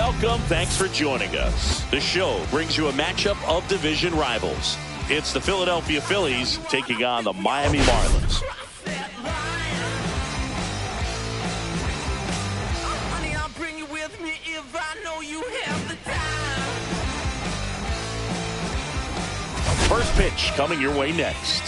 Welcome. Thanks for joining us. The show brings you a matchup of division rivals. It's the Philadelphia Phillies taking on the Miami Marlins. First pitch coming your way next.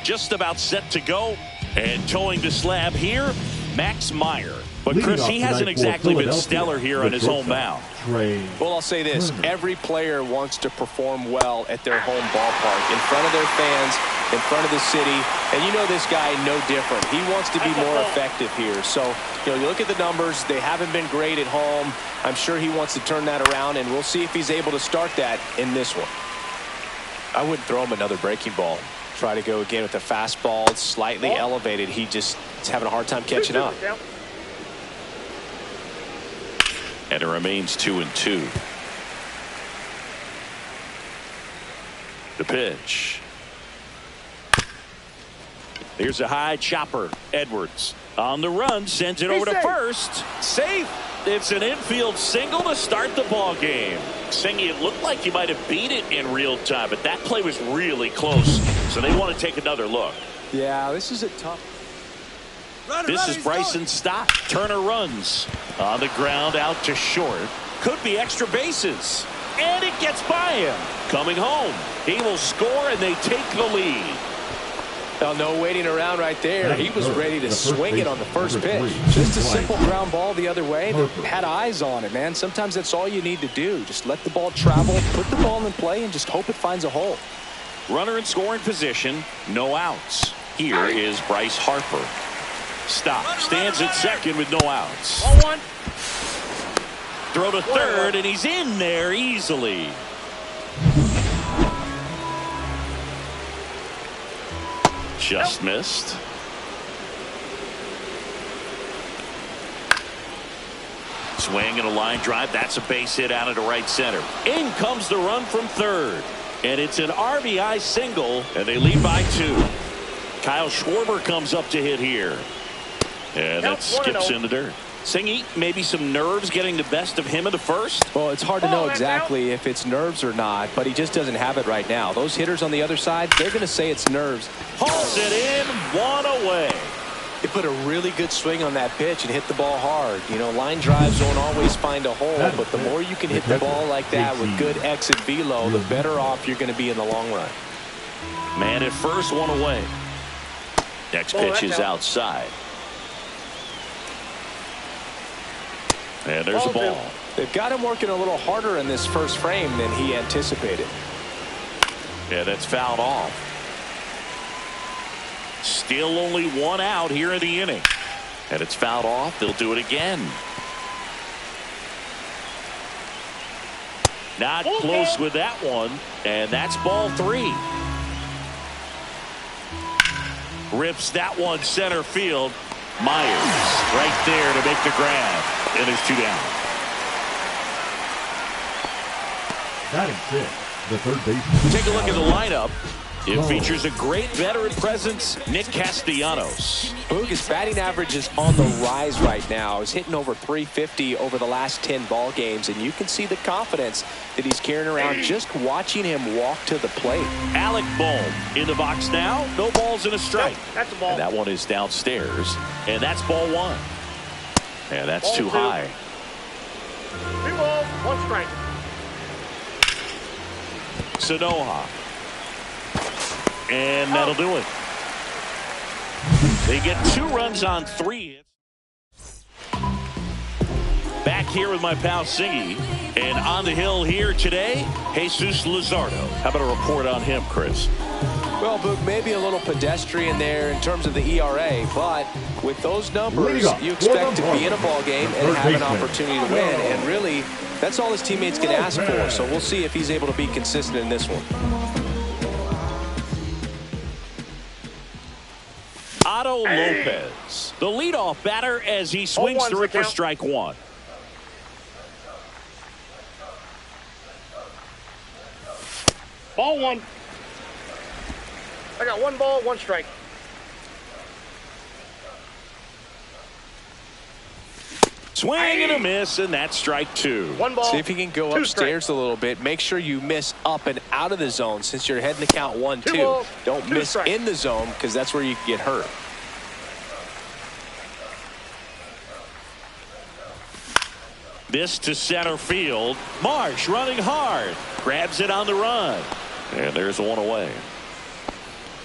Just about set to go, and towing the slab here, Max Meyer. But Chris, he hasn't exactly been stellar here on his home mound. Well, I'll say this. Every player wants to perform well at their home ballpark, in front of their fans, in front of the city. And you know this guy no different. He wants to be more effective here. So, you look at the numbers. They haven't been great at home. I'm sure he wants to turn that around, and we'll see if he's able to start that in this one. I wouldn't throw him another breaking ball. Try to go again with the fastball. It's slightly elevated. He just is having a hard time catching up. And it remains 2-2. The pitch. Here's a high chopper. Edwards on the run, sends it over to first. Safe. It's an infield single to start the ball game. Singy, it looked like you might have beat it in real time, but that play was really close. So they want to take another look. Yeah, this is a tough. This is Bryson Stott. Turner runs on the ground out to short. Could be extra bases. And it gets by him. Coming home. He will score and they take the lead. Well, no waiting around right there. He was ready to swing it on the first pitch. Just a simple ground ball the other way. They had eyes on it, man. Sometimes that's all you need to do. Just let the ball travel, put the ball in play, and just hope it finds a hole. Runner in scoring position. No outs. Here is Bryce Harper. Stop. Stands at second with no outs. Throw to third, and he's in there easily. Just missed. Swing and a line drive. That's a base hit out into right center. In comes the run from third. And it's an RBI single, and they lead by 2. Kyle Schwarber comes up to hit here. And that skips in the dirt. Singy, maybe some nerves getting the best of him in the first? Well, it's hard to know exactly if it's nerves or not, but he just doesn't have it right now. Those hitters on the other side, they're going to say it's nerves. Hauls it in, 1 away. He put a really good swing on that pitch and hit the ball hard. Line drives don't always find a hole, but the more you can hit the ball like that with good exit velo, the better off you're going to be in the long run. Man at first, 1 away. Next pitch is outside. And there's a ball. They've got him working a little harder in this first frame than he anticipated. Yeah, that's fouled off. Still only 1 out here in the inning. And it's fouled off. They'll do it again. Not close with that one. And that's ball 3. Rips that one center field. Myers right there to make the grab. And there's 2 down. That is it. The third baseman. Take a look at the lineup. It features a great veteran presence, Nick Castellanos. Boog, his batting average is on the rise right now. He's hitting over 350 over the last 10 ball games, and you can see the confidence that he's carrying around just watching him walk to the plate. Alec Bohm in the box now. No balls and a strike. Nope, that's a ball. And that one is downstairs, and that's ball 1. And that's ball too 2. high. 3 balls, 1 strike. Sanoha. And that'll do it. They get 2 runs on 3 hits. Back here with my pal Singy. And on the hill here today, Jesus Luzardo. How about a report on him, Chris? Well, Boog, maybe a little pedestrian there in terms of the ERA, but with those numbers, you expect to be in a ball game and have an opportunity to win. And really, that's all his teammates can ask for. So we'll see if he's able to be consistent in this one. Otto Lopez, the leadoff batter as he swings through it for strike 1. Ball 1. I got 1 ball, 1 strike. Swing and a miss, and that's strike two. One ball. See if you can go upstairs a little bit. Make sure you miss up and out of the zone since you're heading to count 1-2. Don't miss in the zone because that's where you can get hurt. This to center field. Marsh running hard. Grabs it on the run. And there's one away.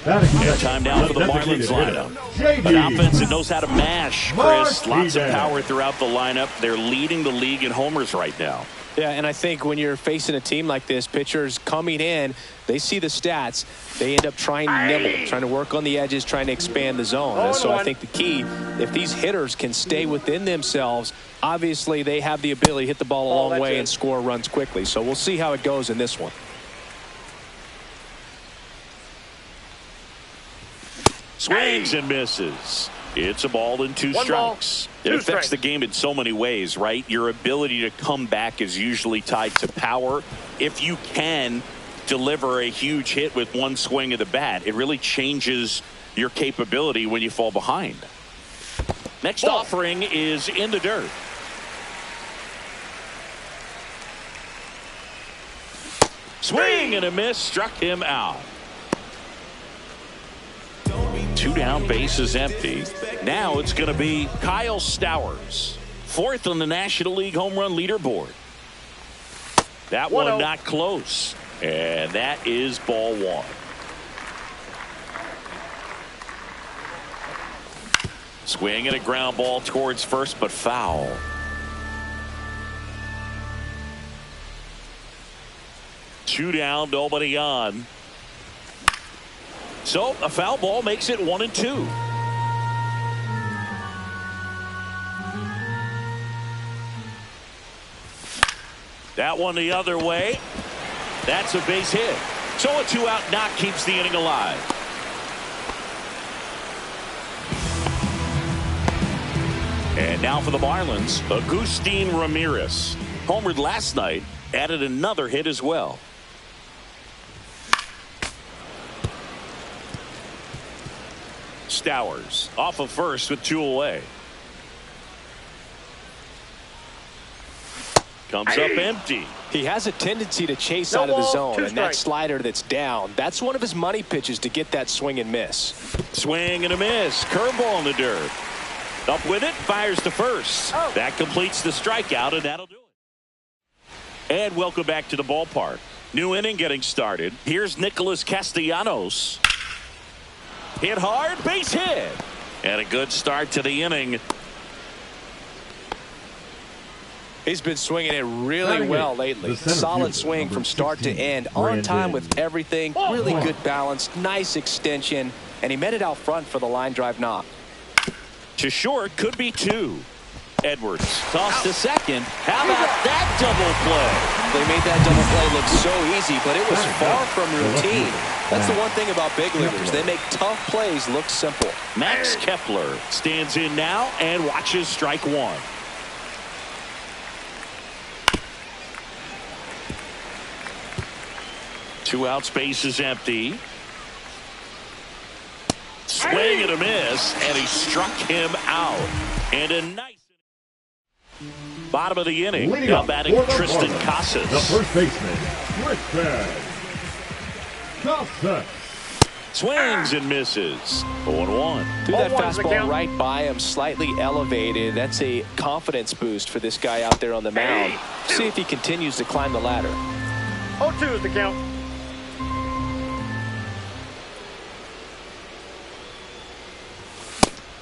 Time now for the Marlins lineup. An offense that knows how to mash, Chris. Lots of power throughout the lineup. They're leading the league in homers right now. Yeah, and I think when you're facing a team like this, pitchers coming in, they see the stats. They end up trying to nibble, trying to work on the edges, trying to expand the zone. And so I think the key, if these hitters can stay within themselves, obviously they have the ability to hit the ball a long way and score runs quickly. So we'll see how it goes in this one. Swings and misses. It's a ball and two strikes. It affects the game in so many ways, right? Your ability to come back is usually tied to power. If you can deliver a huge hit with one swing of the bat, it really changes your capability when you fall behind. Next offering is in the dirt. Swing and a miss, struck him out. Two down, bases empty. Now it's going to be Kyle Stowers, fourth on the National League home run leaderboard. That one not close, and that is ball one. Swing and a ground ball towards first, but foul. Two down, nobody on. So a foul ball makes it 1-2. That one the other way. That's a base hit. So a two-out knock keeps the inning alive. And now for the Marlins, Agustin Ramirez. Homered last night, added another hit as well. Stowers off of first with two away. Comes up empty. He has a tendency to chase out of the zone, and that slider that's down, that's one of his money pitches to get that swing and miss. Swing and a miss. Curveball in the dirt. Up with it, fires to first. That completes the strikeout, and that'll do it. And welcome back to the ballpark. New inning getting started. Here's Nicholas Castellanos. Hit hard, base hit. And a good start to the inning. He's been swinging it really well lately. Solid swing from start to end. On time with everything. Really good balance. Nice extension. And he met it out front for the line drive knock. To short, could be two. Edwards tossed to second. How about that double play? They made that double play look so easy, but it was far from routine. That's the one thing about big leaguers. They make tough plays look simple. Max Kepler stands in now and watches strike one. Two outs, base is empty. Swing and a miss, and he struck him out. And a nice bottom of the inning. Now batting Tristan Casas. The first baseman, Tristan Casas. Swings and misses. 0-1. Threw that fastball right by him, slightly elevated. That's a confidence boost for this guy out there on the mound. See if he continues to climb the ladder. 0-2 is the count.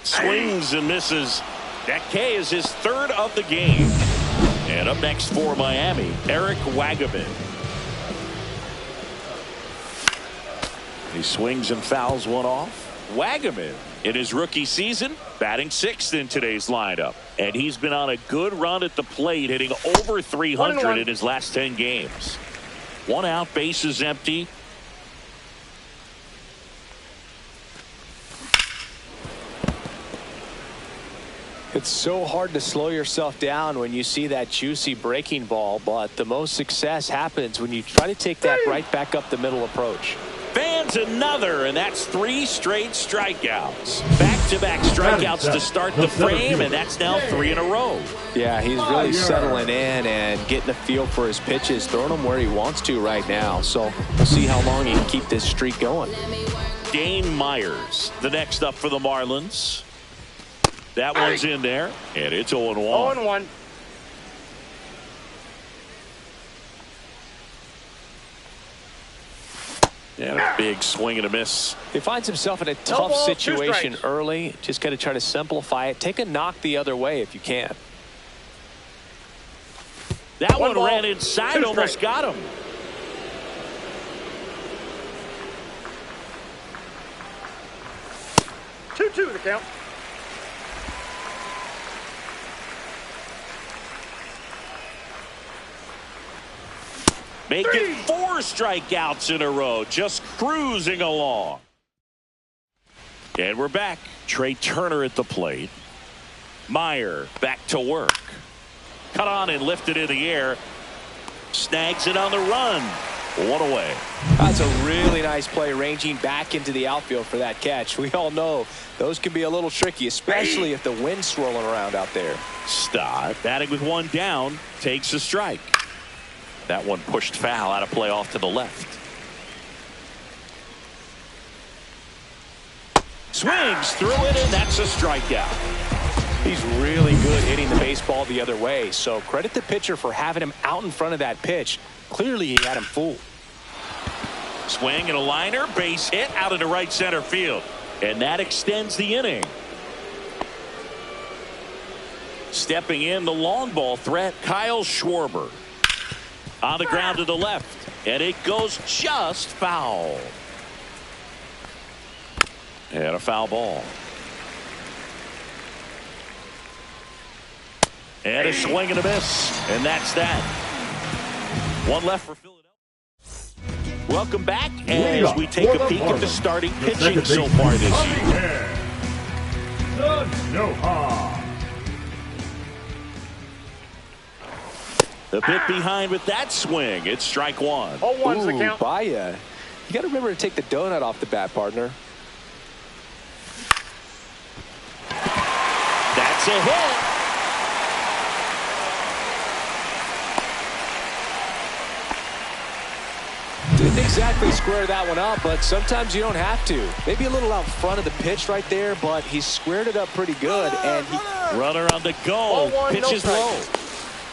Swings and misses. That K is his third of the game. And up next for Miami, Eric Wagaman. He swings and fouls one off. Wagaman, in his rookie season, batting sixth in today's lineup. And he's been on a good run at the plate, hitting over 300 in his last 10 games. One out, base is empty. It's so hard to slow yourself down when you see that juicy breaking ball, but the most success happens when you try to take that right back up the middle approach. Fans another, and that's 3 straight strikeouts. Back Back-to-back strikeouts to start the frame, and that's now 3 in a row. Yeah, he's really settling in and getting a feel for his pitches, throwing them where he wants to right now. So we'll see how long he can keep this streak going. Dane Myers, the next up for the Marlins. That one's in there, and it's 0-1. 0-1. And a big swing and a miss. He finds himself in a tough situation early. Just got to try to simplify it. Take a knock the other way if you can. That one ran inside, almost got him. Two the count. Making 4 strikeouts in a row, just cruising along. And we're back. Trey Turner at the plate. Meyer back to work. Cut on and lifted in the air. Snags it on the run. 1 away. That's a really nice play, ranging back into the outfield for that catch. We all know those can be a little tricky, especially if the wind's swirling around out there. Stott batting with 1 down, takes a strike. That one pushed foul, out of play off to the left. Swings through it, and that's a strikeout. He's really good hitting the baseball the other way, so credit the pitcher for having him out in front of that pitch. Clearly he had him fooled. Swing and a liner, base hit out into right center field, and that extends the inning. Stepping in, the long ball threat, Kyle Schwarber. On the ground to the left, and it goes just foul. And a foul ball. And a swing and a miss, and that's that. 1 left for Philadelphia. Welcome back as we take a peek at the starting pitching so far this year. A bit behind with that swing. It's strike 1. 0-1's the count. Baya. You got to remember to take the donut off the bat, partner. That's a hit. Didn't exactly square that one up, but sometimes you don't have to. Maybe a little out front of the pitch right there, but he squared it up pretty good. And runner on the go. Pitches low.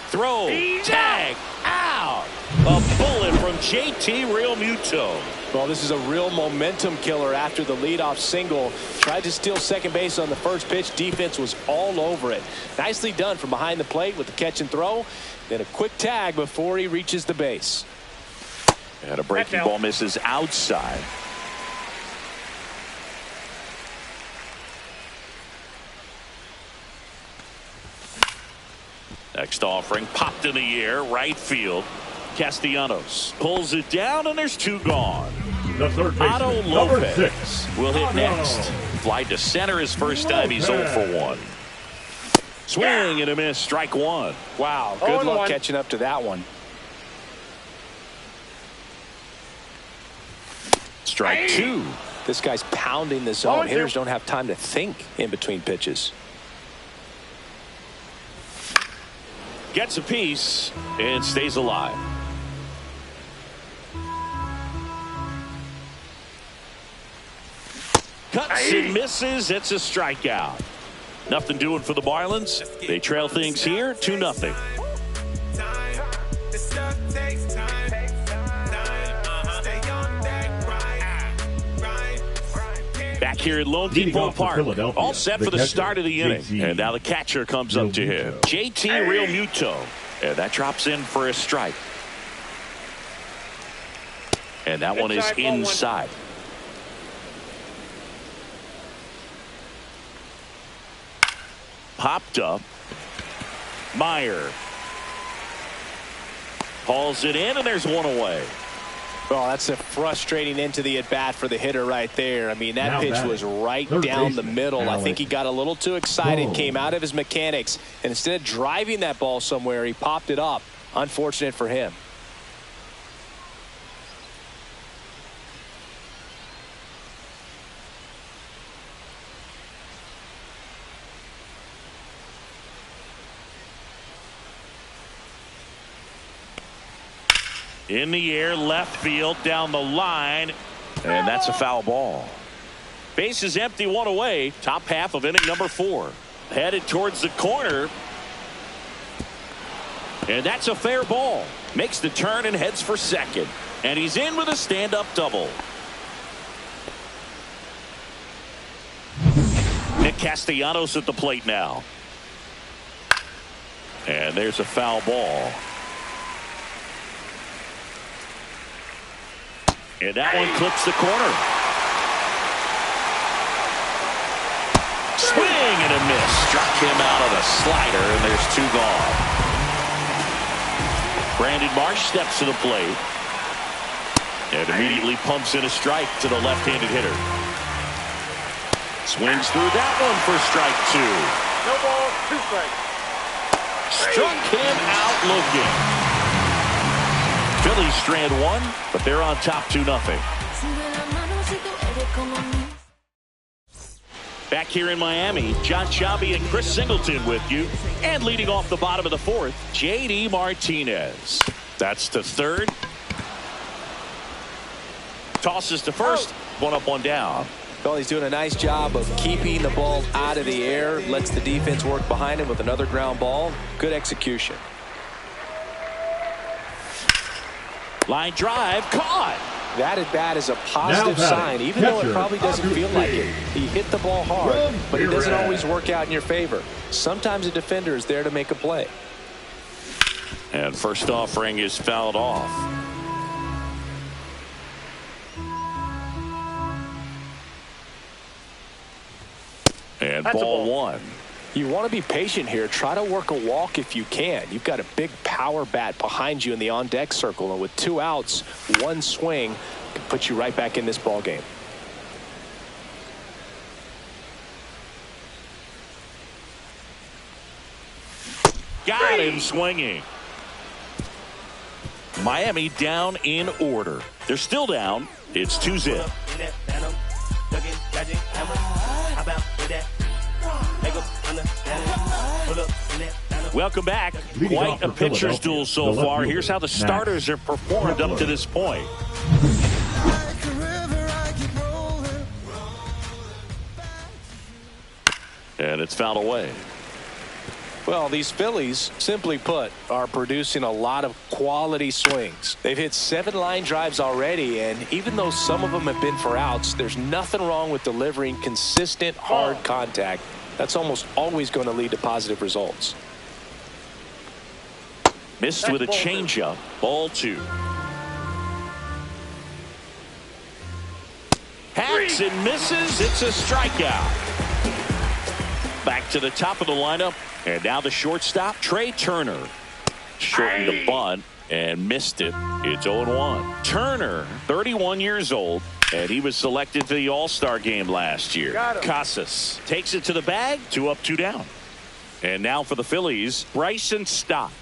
Throw, tag, out. A bullet from JT Realmuto. Well, this is a real momentum killer after the leadoff single. Tried to steal second base on the first pitch. Defense was all over it. Nicely done from behind the plate with the catch and throw. Then a quick tag before he reaches the base. And a breaking ball misses outside. Next offering popped in the air, right field. Castellanos pulls it down, and there's 2 gone. The third baseman, Otto Lopez will hit next. Fly to center his first time. He's 0 for 1. Swing and a miss, strike 1. Wow, good luck catching up to that one. Strike 2. This guy's pounding the zone. Hitters don't have time to think in between pitches. Gets a piece and stays alive. Cuts and misses. It's a strikeout. Nothing doing for the Marlins. They trail things here 2-0. Back here at Lone Depot Park, all set for the start of the inning. And now the catcher comes up to him. JT Realmuto. And that drops in for a strike. And that one is inside. Popped up. Meyer hauls it in, and there's 1 away. Oh, that's a frustrating into the at-bat for the hitter right there. I mean, that pitch was right down the middle. I think he got a little too excited, came out of his mechanics, and instead of driving that ball somewhere, he popped it up. Unfortunate for him. In the air, left field, down the line, and that's a foul ball. Base is empty, one away. Top half of inning number 4. Headed towards the corner. And that's a fair ball. Makes the turn and heads for second. And he's in with a stand-up double. Nick Castellanos at the plate now. And there's a foul ball. And that one clips the corner. Swing and a miss. Struck him out of the slider, and there's 2 gone. Brandon Marsh steps to the plate. And immediately pumps in a strike to the left-handed hitter. Swings through that one for strike 2. No ball, 2 strikes. Struck him out looking. Phillies strand 1, but they're on top 2-0. Back here in Miami, John Sciambi and Chris Singleton with you. And leading off the bottom of the 4th, J.D. Martinez. That's to third. Tosses to first. 1 up, 1 down. Well, he's doing a nice job of keeping the ball out of the air. Lets the defense work behind him with another ground ball. Good execution. Line drive, caught. That at bat is a positive sign, even though it probably doesn't feel like it. He hit the ball hard, but it doesn't always work out in your favor. Sometimes a defender is there to make a play. And first offering is fouled off. And ball 1. You want to be patient here. Try to work a walk if you can. You've got a big power bat behind you in the on-deck circle, and with 2 outs, 1 swing can put you right back in this ball game. Got him swinging. Miami down in order. They're still down. It's 2-0. Welcome back. Quite a pitcher's duel so far. Here's how the starters have performed up to this point. And it's fouled away. Well, these Phillies, simply put, are producing a lot of quality swings. They've hit 7 line drives already, and even though some of them have been for outs, there's nothing wrong with delivering consistent, hard contact. That's almost always going to lead to positive results. Missed with a changeup. Ball 2. Hacks and misses. It's a strikeout. Back to the top of the lineup. And now the shortstop, Trey Turner. Shortened the bunt and missed it. It's 0-1. Turner, 31 years old, and he was selected for the All-Star game last year. Casas takes it to the bag. 2 up, 2 down. And now for the Phillies, Bryson Stott.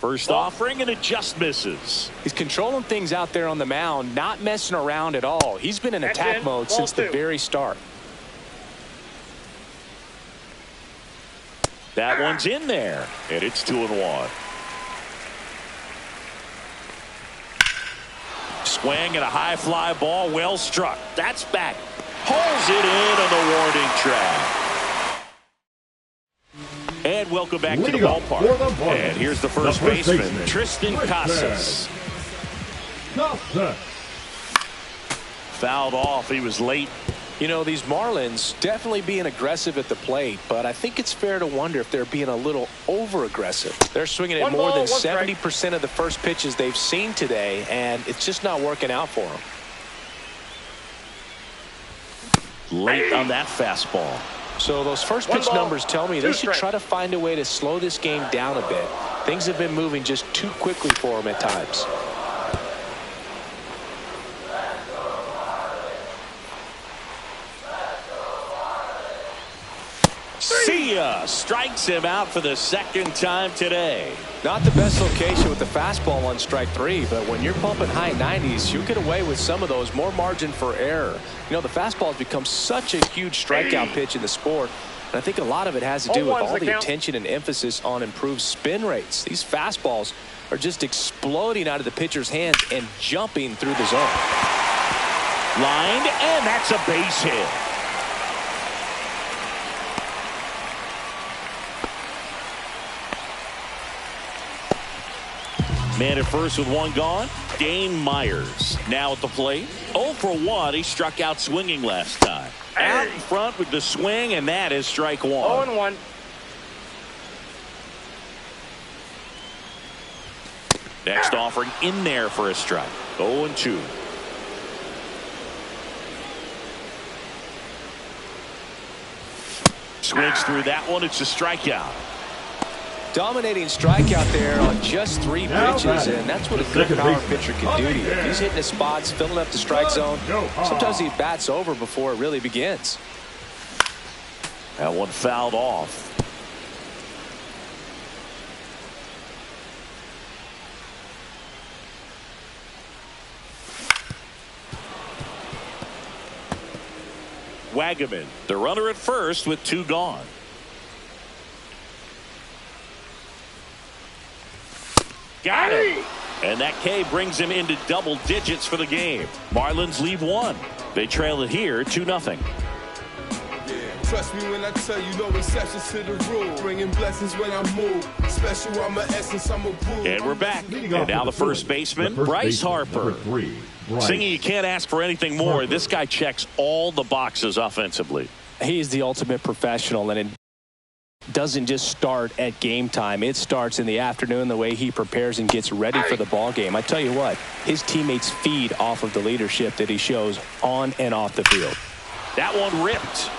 First offering, and it just misses. He's controlling things out there on the mound, not messing around at all. He's been in attack mode since the very start. That one's in there, and it's 2-1. Swing and a high fly ball, well struck. That's back. Holds it in on the warning track. And welcome back to the ballpark. And here's the first baseman, Tristan Casas. Fouled off. He was late. You know, these Marlins definitely being aggressive at the plate, but I think it's fair to wonder if they're being a little over-aggressive. They're swinging at more than 70% of the first pitches they've seen today, and it's just not working out for them. Late on that fastball. So those first pitch numbers tell me they should try to find a way to slow this game down a bit. Things have been moving just too quickly for them at times. See ya. Strikes him out for the second time today. Not the best location with the fastball on strike 3, but when you're pumping high 90s, you get away with some of those, more margin for error. You know, the fastball has become such a huge strikeout pitch in the sport, and I think a lot of it has to do with all the attention and emphasis on improved spin rates. These fastballs are just exploding out of the pitcher's hands and jumping through the zone. Lined, and that's a base hit. Man at first with one gone. Dane Myers now at the plate. 0 for 1. He struck out swinging last time. Out in front with the swing, and that is strike one. 0-1. Next offering in there for a strike. 0-2. Swings through that one. It's a strikeout. Dominating strikeout there on just 3 pitches, and that's what a good power pitcher can do to you. He's hitting his spots, filling up the strike zone. Sometimes he bats over before it really begins. That one fouled off. Wagaman, the runner at first with 2 gone. Got it. And that K brings him into double digits for the game. Marlins leave 1. They trail it here 2-0. Trust me when I tell you, no exceptions to the rule. Bringing blessings when I move. Special, I'm an essence, I'm a rule. And we're back. And now the first baseman, Bryce Harper. Singing, you can't ask for anything more. This guy checks all the boxes offensively. He's the ultimate professional, and it doesn't just start at game time. It starts in the afternoon, the way he prepares and gets ready for the ball game. I tell you what, his teammates feed off of the leadership that he shows on and off the field. That one ripped.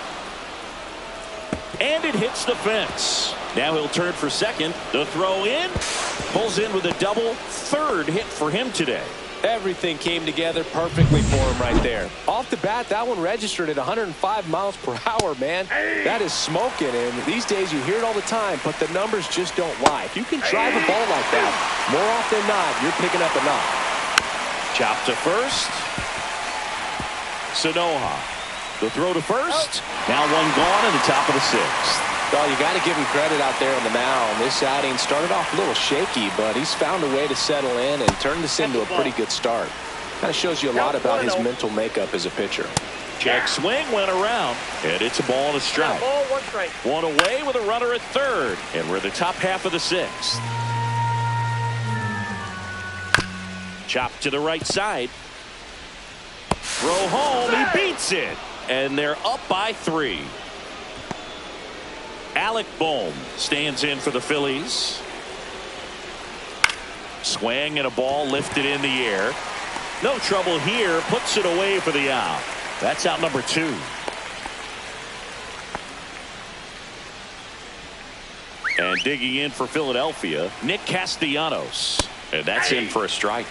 And it hits the fence. Now he'll turn for second. The throw in. Pulls in with a double. 3rd hit for him today. Everything came together perfectly for him right there. Off the bat, that one registered at 105 miles per hour, man. That is smoking, and these days you hear it all the time, but the numbers just don't lie. If you can drive a ball like that, more often than not, you're picking up a knock. Chop to first. Sanoha. The throw to first. Now one gone in the top of the 6th. Well, you got to give him credit out there on the mound. This outing started off a little shaky, but he's found a way to settle in and turn this into a pretty good start. Kind of shows you a lot about his mental makeup as a pitcher. Check swing went around, and it's a ball and a strike. Ball, 1 strike. One away with a runner at 3rd, and we're in the top half of the 6th. Chop to the right side. Throw home, he beats it, and they're up by 3. Alec Bohm stands in for the Phillies. Swing and a ball lifted in the air. No trouble here. Puts it away for the out. That's out number 2. And digging in for Philadelphia, Nick Castellanos. And that's in for a strike.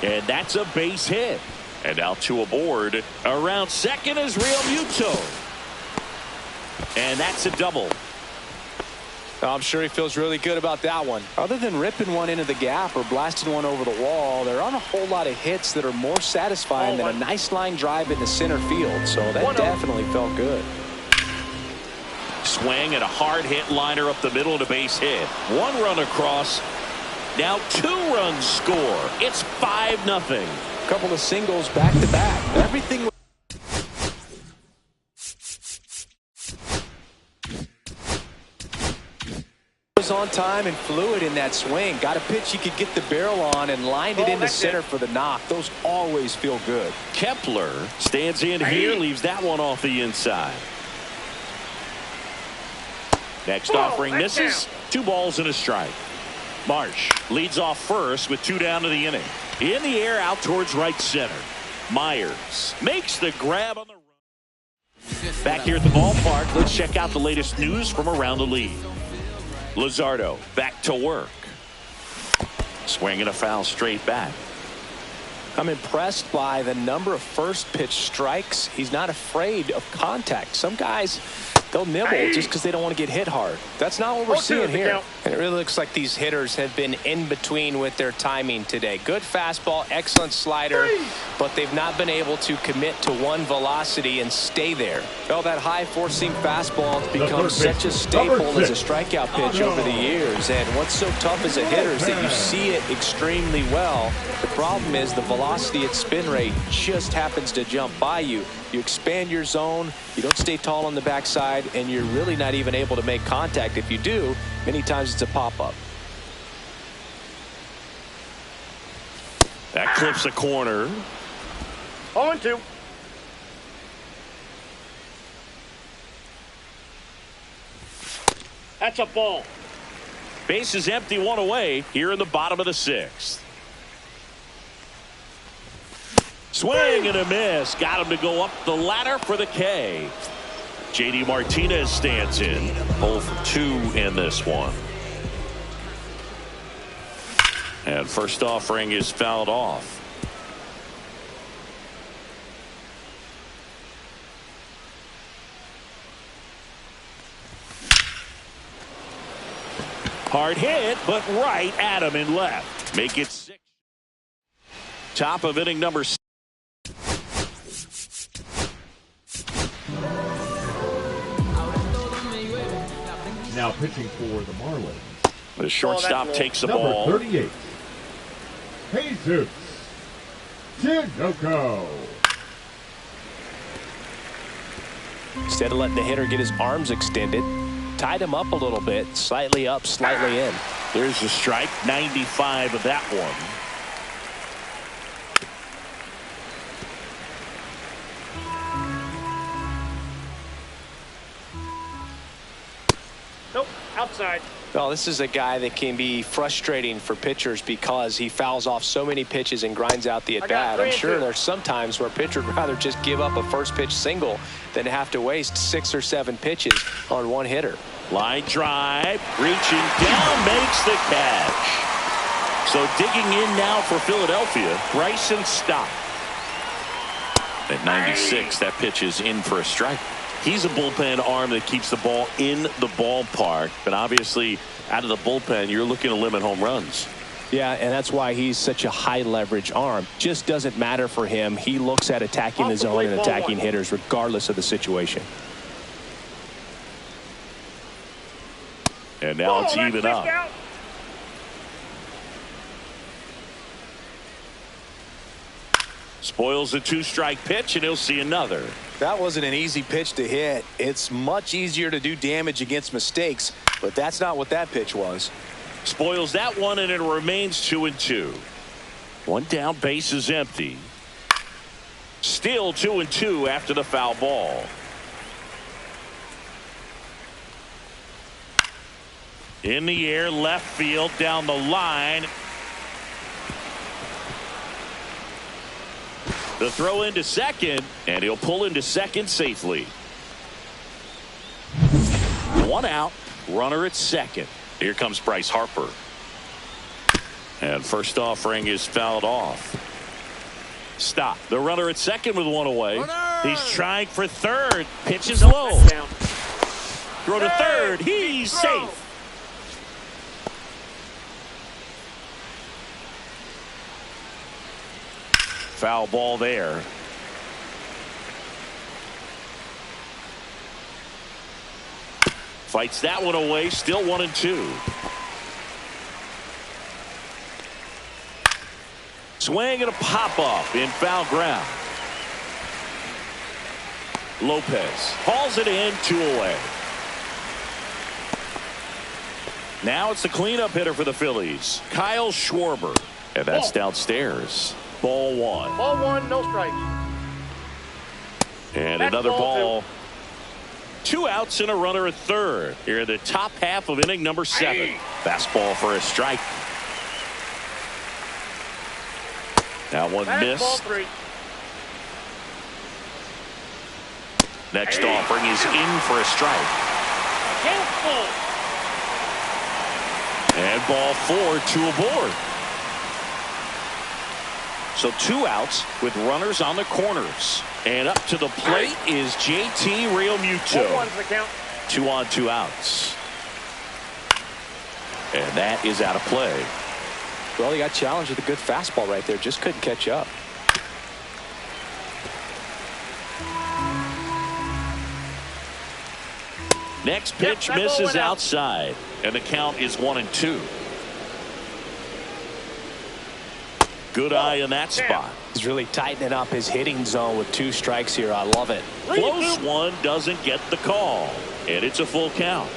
And that's a base hit. And now 2 aboard. Around second is Real Muto. And that's a double. I'm sure he feels really good about that one. Other than ripping one into the gap or blasting one over the wall, there aren't a whole lot of hits that are more satisfying than a nice line drive into center field. So that definitely felt good. Swing and a hard hit liner up the middle and a base hit. 1 run across. Now 2 runs score. It's 5-0. Couple of singles back to back. Everything was on time and fluid in that swing. Got a pitch he could get the barrel on and lined it into center for the knock. Those always feel good. Kepler stands in here, leaves that one off the inside. Next offering misses. 2 balls and a strike. Marsh leads off first with 2 down to the inning. In the air out towards right center. Myers makes the grab on the run. Back here at the ballpark, let's check out the latest news from around the league. Luzardo back to work. Swinging a foul straight back. I'm impressed by the number of first pitch strikes. He's not afraid of contact. Some guys They'll nibble just because they don't want to get hit hard. That's not what we're seeing here. And it really looks like these hitters have been in between with their timing today. Good fastball, excellent slider, but they've not been able to commit to one velocity and stay there. Well, that high four-seam fastball has become such a staple as a strikeout pitch over the years. And what's so tough as a hitter is that you see it extremely well. The problem is the velocity at spin rate just happens to jump by you. You expand your zone, you don't stay tall on the backside, and you're really not even able to make contact. If you do, many times it's a pop-up. That clips a corner. 0-2. That's a ball. Base is empty, one away here in the bottom of the sixth. Swing and a miss. Got him to go up the ladder for the K. J.D. Martinez stands in. 0 for 2 in this one. And first offering is fouled off. Hard hit, but right at him and left. Make it 6. Top of inning number 6. Now pitching for the Marlins. The shortstop takes the Number ball. 38. Jesus Tinoco. Instead of letting the hitter get his arms extended, tied him up a little bit, slightly up, slightly in. There's the strike, 95 of that one. Nope, outside. Well, this is a guy that can be frustrating for pitchers because he fouls off so many pitches and grinds out the at-bat. I'm sure there's some times where a pitcher would rather just give up a first pitch single than have to waste 6 or 7 pitches on one hitter. Line drive, reaching down, makes the catch. So digging in now for Philadelphia, Bryson Stott. At 96, that pitch is in for a strike. He's a bullpen arm that keeps the ball in the ballpark, but obviously out of the bullpen you're looking to limit home runs. Yeah, and that's why he's such a high leverage arm. Just doesn't matter for him. He looks at attacking the zone and attacking hitters regardless of the situation. And now it's even up. Spoils a 2-strike pitch, and he'll see another. That wasn't an easy pitch to hit. It's much easier to do damage against mistakes, but that's not what that pitch was. Spoils that one, and it remains 2-2. One down, base is empty. Still 2-2 after the foul ball. In the air, left field, down the line. The throw into second, and he'll pull into second safely. 1 out, runner at second. Here comes Bryce Harper. And first offering is fouled off. Stop. The runner at second with 1 away. He's trying for third. Pitch is low. Throw to third. He's safe. Foul ball there. Fights that one away. Still 1-2. Swing and a pop-up in foul ground. Lopez hauls it in, 2 away. Now it's the cleanup hitter for the Phillies, Kyle Schwarber. And that's downstairs. Ball 1. Ball 1, no strikes. And another ball. 2 outs and a runner at third. Here in the top half of inning number 7. Fastball for a strike. Now one missed. Next offering is in for a strike. And ball 4, 2 aboard. So 2 outs with runners on the corners. And up to the plate is JT Realmuto. 1-1's the count. 2 on, 2 outs. And that is out of play. Well, he got challenged with a good fastball right there. Just couldn't catch up. Next pitch misses outside. And the count is 1-2. Good eye in that spot. He's really tightening up his hitting zone with 2 strikes here. I love it. Close one doesn't get the call. And it's a full count.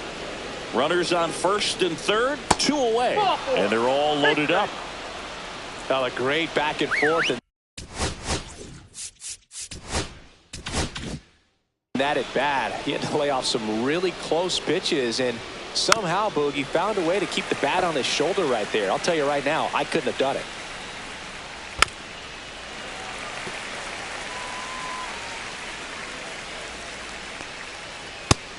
Runners on first and third, 2 away. And they're all loaded up. Now a great back and forth. And that at bat, he had to lay off some really close pitches, and somehow Boogie found a way to keep the bat on his shoulder right there. I'll tell you right now, I couldn't have done it.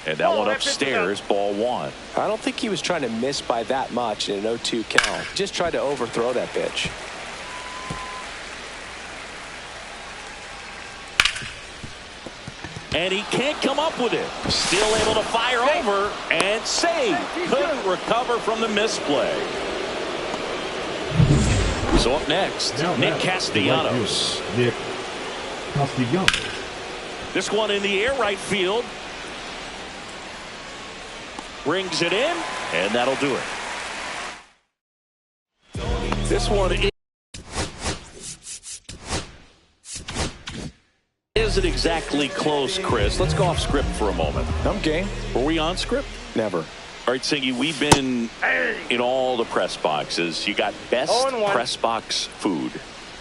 And that one upstairs, ball 1. I don't think he was trying to miss by that much in an 0-2 count. Just tried to overthrow that pitch. And he can't come up with it. Still able to fire over and save. Couldn't recover from the misplay. So up next, Nick Castellanos. Nick Castellanos. This one in the air, right field. Brings it in, and that'll do it. This one isn't exactly close, Chris. Let's go off script for a moment. I'm game. Were we on script? Never. All right, Singy, we've been in all the press boxes. You got best press box food.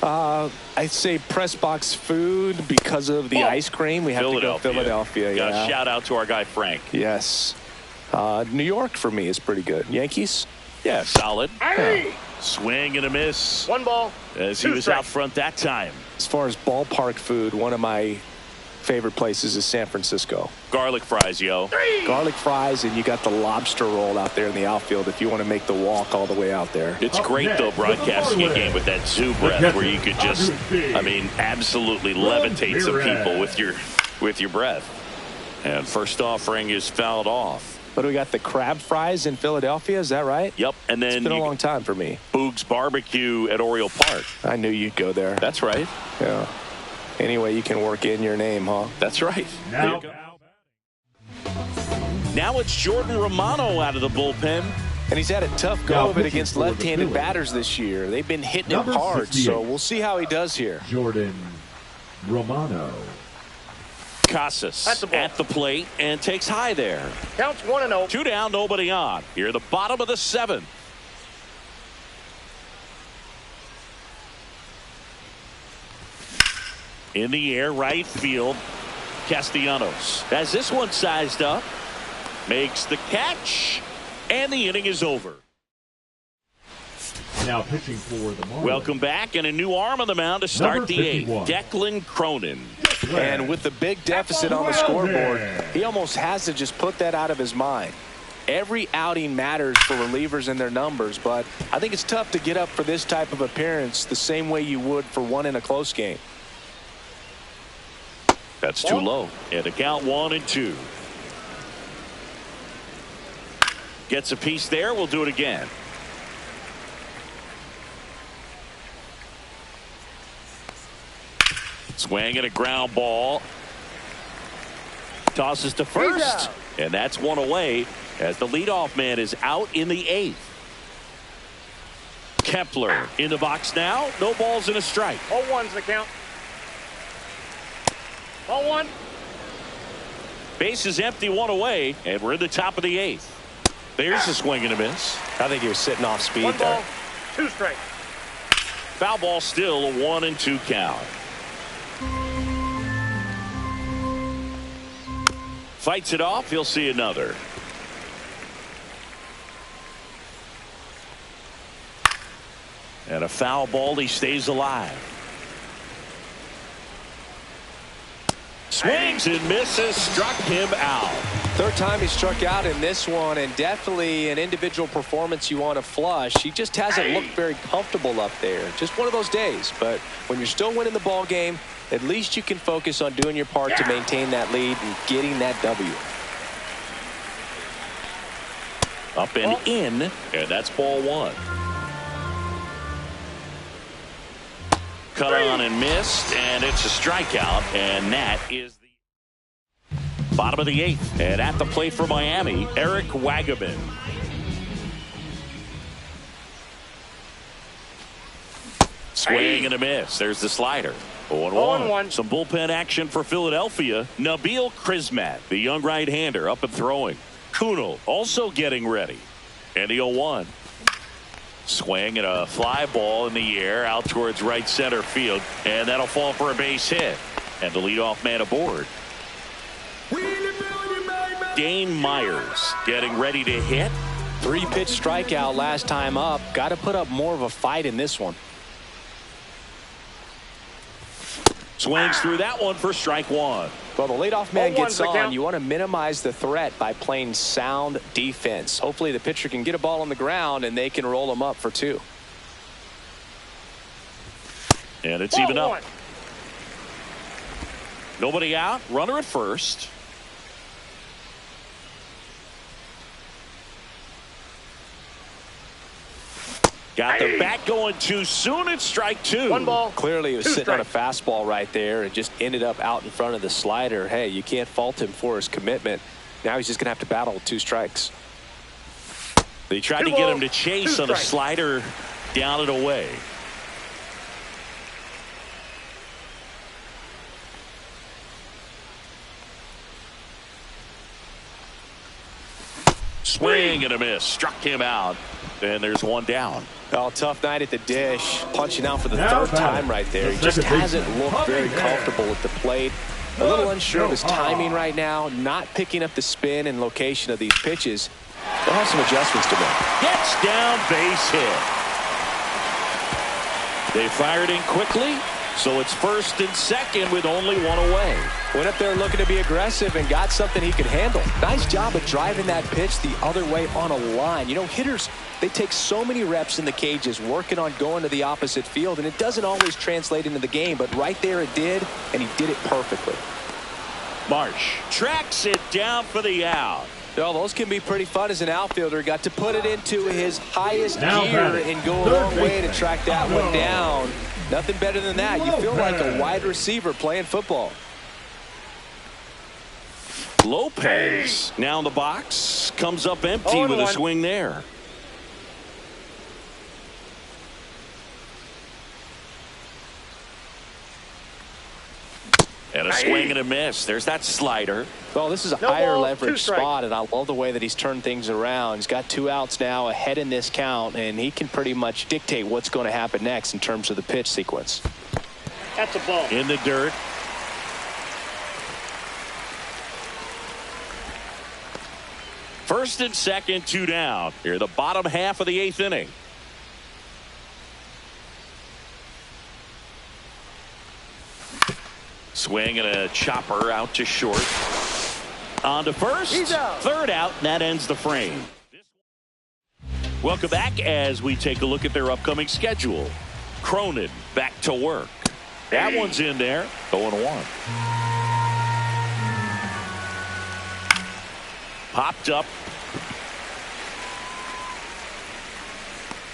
I'd say press box food because of the ice cream. We have to go Philadelphia. Yeah. Shout out to our guy Frank. Yes. New York for me is pretty good. Yankees? Yeah, solid. Swing and a miss. 1 ball. As he was out front that time. As far as ballpark food, one of my favorite places is San Francisco. Garlic fries, yo. Garlic fries, and you got the lobster roll out there in the outfield if you want to make the walk all the way out there. It's great, though, broadcasting a game with that zoo breath where you could just, absolutely levitate some people with your breath. And first offering is fouled off. But we got the crab fries in Philadelphia, is that right? Yep, and then it's been a long time for me. Boog's Barbecue at Oriole Park. I knew you'd go there. That's right. Yeah. Anyway, you can work in your name, huh? That's right. Now it's Jordan Romano out of the bullpen. And he's had a tough go of it against left-handed batters this year. They've been hitting him hard, so we'll see how he does here. Jordan Romano. Casas at the plate and takes high there. Counts 1-0. 2 down, nobody on. Here, the bottom of the 7th. In the air, right field. Castellanos has this one sized up. Makes the catch. And the inning is over. Now pitching for the Marlins. Welcome back, and a new arm on the mound to start the 8th. Declan Cronin. And with the big deficit on the scoreboard, he almost has to just put that out of his mind. Every outing matters for relievers and their numbers, but I think it's tough to get up for this type of appearance the same way you would for one in a close game. That's too low. And the count 1-2. Gets a piece there. We'll do it again. Swing and a ground ball. Tosses to first. And that's one away as the leadoff man is out in the 8th. Kepler in the box now. No balls and a strike. 0-1's the count. 0-1. Base is empty, 1 away, and we're in the top of the 8th. There's a swing and a miss. I think he was sitting off speed 1 there. ball, 2 strikes. Foul ball, still a 1-2 count. Fights it off. He'll see another. And a foul ball. He stays alive. Swings and misses. Struck him out. Third time he struck out in this one, and definitely an individual performance you want to flush. He just hasn't looked very comfortable up there. Just one of those days. But when you're still winning the ball game, at least you can focus on doing your part to maintain that lead and getting that W. Up and in, and that's ball one. Cut on and missed, and it's a strikeout, and that is the bottom of the eighth. And at the plate for Miami, Eric Wagaman. Swing and a miss. There's the slider. 0-1. Some bullpen action for Philadelphia. Nabil Krismat, the young right-hander, up and throwing. Kuno also getting ready. And the 0-1. Swing and a fly ball in the air out towards right center field. And that'll fall for a base hit. And the leadoff man aboard. Dane Myers getting ready to hit. 3-pitch strikeout last time up. Got to put up more of a fight in this one. Swings through that one for strike one. Well, the leadoff man gets on. You want to minimize the threat by playing sound defense. Hopefully the pitcher can get a ball on the ground and they can roll him up for 2. And it's even up. Nobody out. Runner at first. Got the bat going too soon. It's strike 2. 1 ball. Clearly he was sitting on a fastball right there and just ended up out in front of the slider. Hey, you can't fault him for his commitment. Now he's just going to have to battle with 2 strikes. They tried to get him to chase on a slider down and away. Swing and a miss. Struck him out. And there's one down. Oh, tough night at the dish. Punching out for the 3rd time right there. He just hasn't looked very comfortable at the plate. A little unsure of his timing right now. Not picking up the spin and location of these pitches. They'll have some adjustments to make. Gets down, base hit. They fired in quickly. So it's 1st and 2nd with only 1 away. Went up there looking to be aggressive and got something he could handle. Nice job of driving that pitch the other way on a line. You know, hitters, they take so many reps in the cages working on going to the opposite field, and it doesn't always translate into the game, but right there it did, and he did it perfectly. Marsh tracks it down for the out. Well, those can be pretty fun as an outfielder. Got to put it into his highest gear and go a long way to track that one down. Nothing better than that. You feel like a wide receiver playing football. Lopez now in the box. Comes up empty with a swing there. And a swing and a miss. There's that slider. Well, this is a higher leverage spot, and I love the way that he's turned things around. He's got 2 outs now ahead in this count, and he can pretty much dictate what's going to happen next in terms of the pitch sequence. That's a ball. In the dirt. First and 2nd, 2 down. Here, the bottom half of the 8th inning. Swing and a chopper out to short. On to first. He's out. 3rd out, and that ends the frame. Welcome back as we take a look at their upcoming schedule. Cronin back to work. That one's in there. 0-1. Popped up.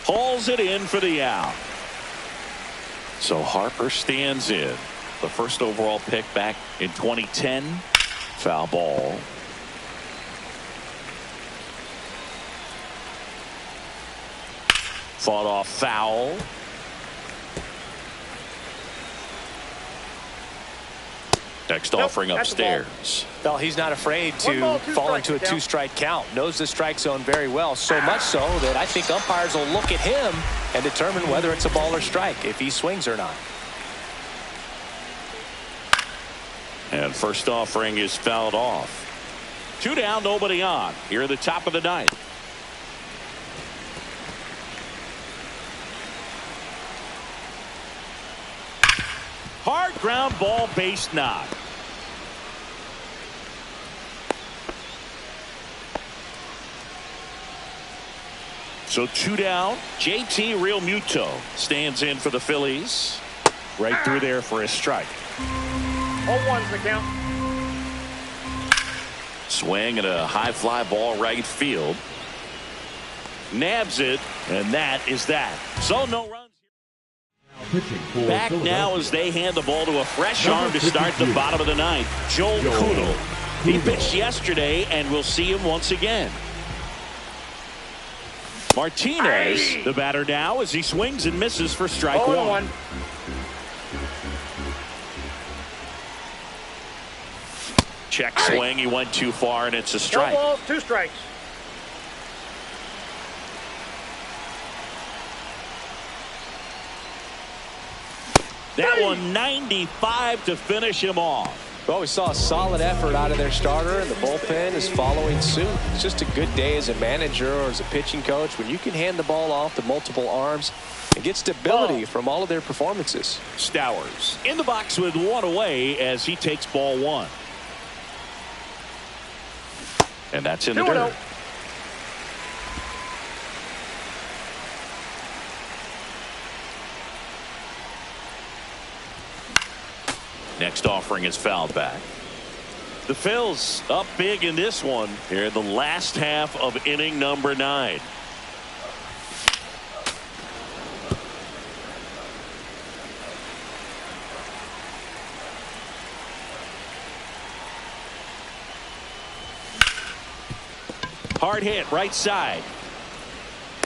Hauls it in for the out. So Harper stands in. The first overall pick back in 2010. Foul ball. Fought off foul. Next offering upstairs. Well, he's not afraid to fall into a 2-strike count. Knows the strike zone very well. So much so that I think umpires will look at him and determine whether it's a ball or strike, if he swings or not. And first offering is fouled off. 2 down, nobody on. Here at the top of the 9th. Hard ground ball, base knock. So 2 down. JT Realmuto stands in for the Phillies. Right through there for a strike. 0-1's the count. Swing and a high fly ball right field. Nabs it, and that is that. So no runs. Back now as they hand the ball to a fresh arm to start the bottom of the ninth. Joel Kuhnel. He pitched yesterday, and we'll see him once again. Martinez, the batter now, as he swings and misses for strike one. Check swing. He went too far, and it's a strike. 2 balls, 2 strikes. That one 95 to finish him off. Well, we saw a solid effort out of their starter, and the bullpen is following suit. It's just a good day as a manager or as a pitching coach when you can hand the ball off to multiple arms and get stability from all of their performances. Stowers in the box with 1 away as he takes ball 1. And that's in the dirt. Next offering is fouled back. The Phils up big in this one here in the last half of inning number 9. Hard hit right side.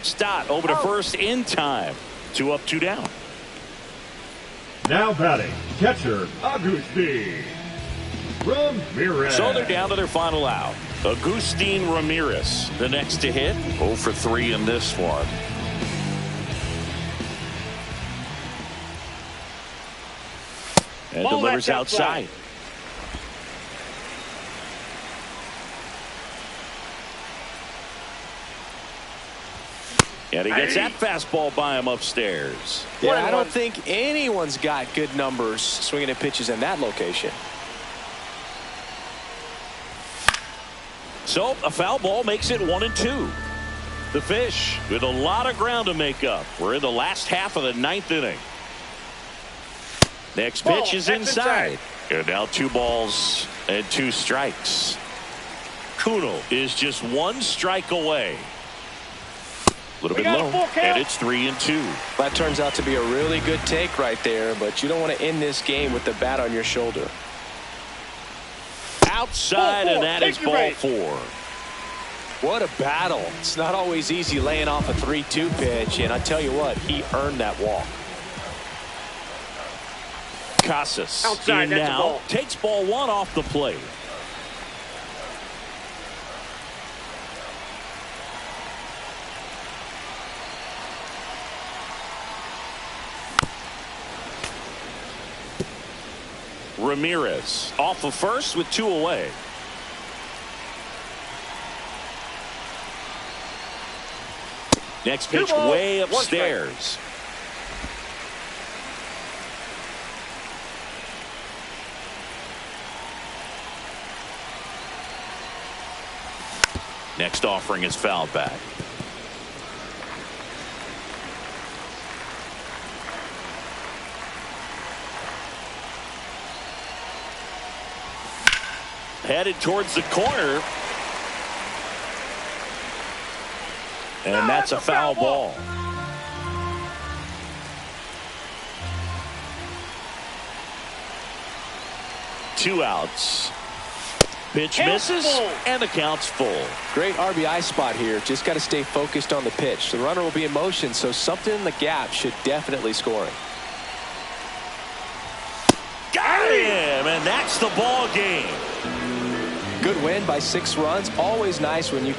Stott over to first in time. 2 up, 2 down. Now batting, catcher, Agustín Ramirez. So they're down to their final out. Agustín Ramirez, the next to hit. 0 for 3 in this one. And Ball delivers outside. And he gets that fastball by him upstairs. Yeah, I don't think anyone's got good numbers swinging at pitches in that location. So a foul ball makes it 1-2. The Fish with a lot of ground to make up. We're in the last half of the 9th inning. Next pitch is inside. And now 2 balls and 2 strikes. Kuhnel is just 1 strike away. A little bit low, and it's 3-2. That turns out to be a really good take right there, but you don't want to end this game with the bat on your shoulder. Outside, and that is ball 4. What a battle. It's not always easy laying off a 3-2 pitch, and I tell you what, he earned that walk. Casas outside, in now, takes ball 1 off the plate. Ramirez off of first with 2 away. Next pitch way upstairs. Next offering is fouled back. Headed towards the corner. And that's a foul ball. Two outs. Pitch misses, and the count's full. Great RBI spot here. Just got to stay focused on the pitch. The runner will be in motion, so something in the gap should definitely score him. Got him, and that's the ball game. Good win by 6 runs. Always nice when you can